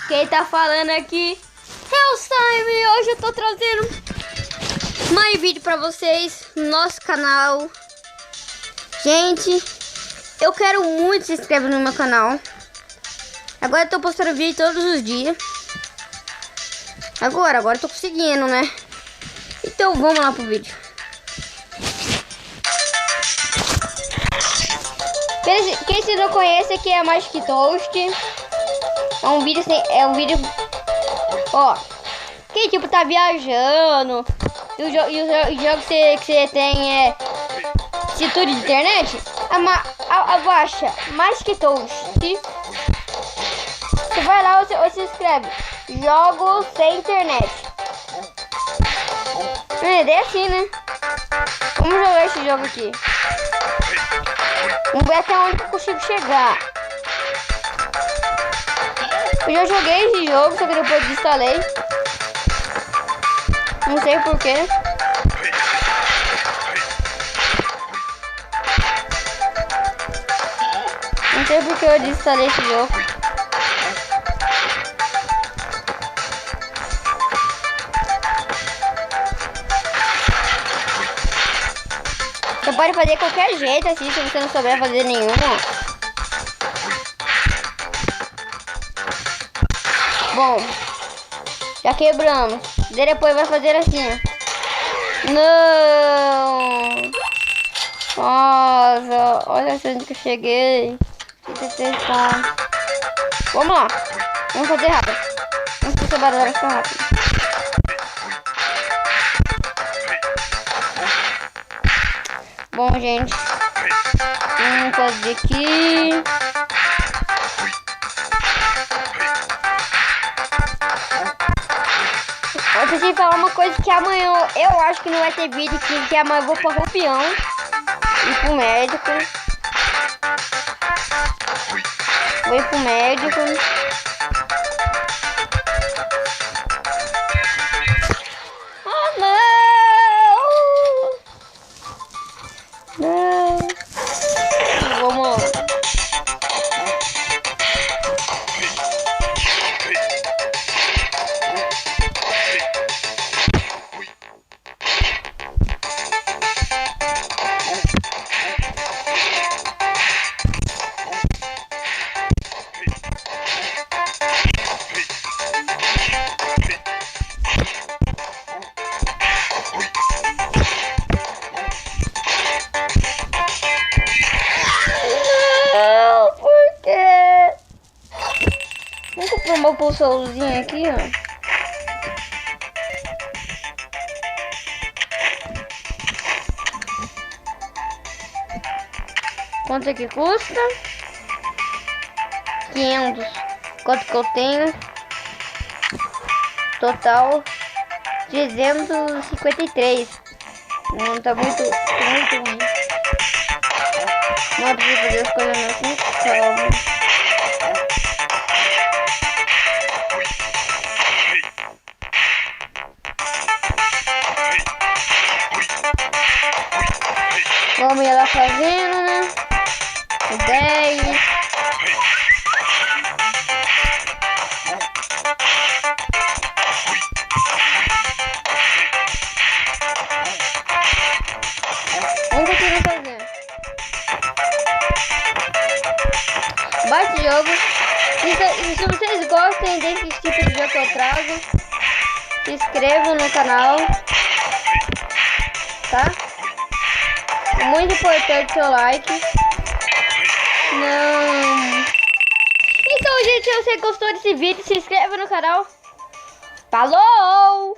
Quem tá falando aqui é o Simon e hoje eu tô trazendo mais vídeo pra vocês no nosso canal. Gente, eu quero muito se inscrever no meu canal. Agora eu tô postando vídeo todos os dias. Agora eu tô conseguindo, né? Então vamos lá pro vídeo. Quem se não conhece aqui é a Magic Toast. É um vídeo assim, ó, quem tipo tá viajando e os jogos que você tem é tudo de internet, abaixa Magic Toast. Você vai lá, você escreve jogos sem internet. É assim, né? Vamos jogar esse jogo aqui. Vamos ver até onde eu consigo chegar. Eu já joguei esse jogo, só que depois desinstalei. Não sei porquê. Não sei porque eu desinstalei esse jogo. Você pode fazer qualquer jeito assim, se você não souber fazer nenhuma. Bom, já quebramos. Depois vai fazer assim, ó. Não! Nossa, olha onde que eu cheguei. Vamos lá. Vamos fazer rápido. Vamos fazer essa barulho ficar rápido. Bom, gente, vamos fazer aqui. Eu preciso falar uma coisa, que amanhã eu acho que não vai ter vídeo, que amanhã eu vou para o peão e pro médico. Vou ir pro médico. Oh, não! Não! Vamos lá. Vamos comprar uma pulsãozinha aqui, ó. Quanto é que custa? 500. Quanto que eu tenho? Total 353. Não tá muito ruim. Não precisa fazer as coisas assim, calma. Vamos ir lá fazendo, né? 10. Vamos continuar fazendo. Bate o jogo. Se vocês gostam desse tipo de jogo que eu trago, se inscrevam no canal, tá? Muito importante seu like. Não. Então, gente, se você gostou desse vídeo, se inscreva no canal. Falou!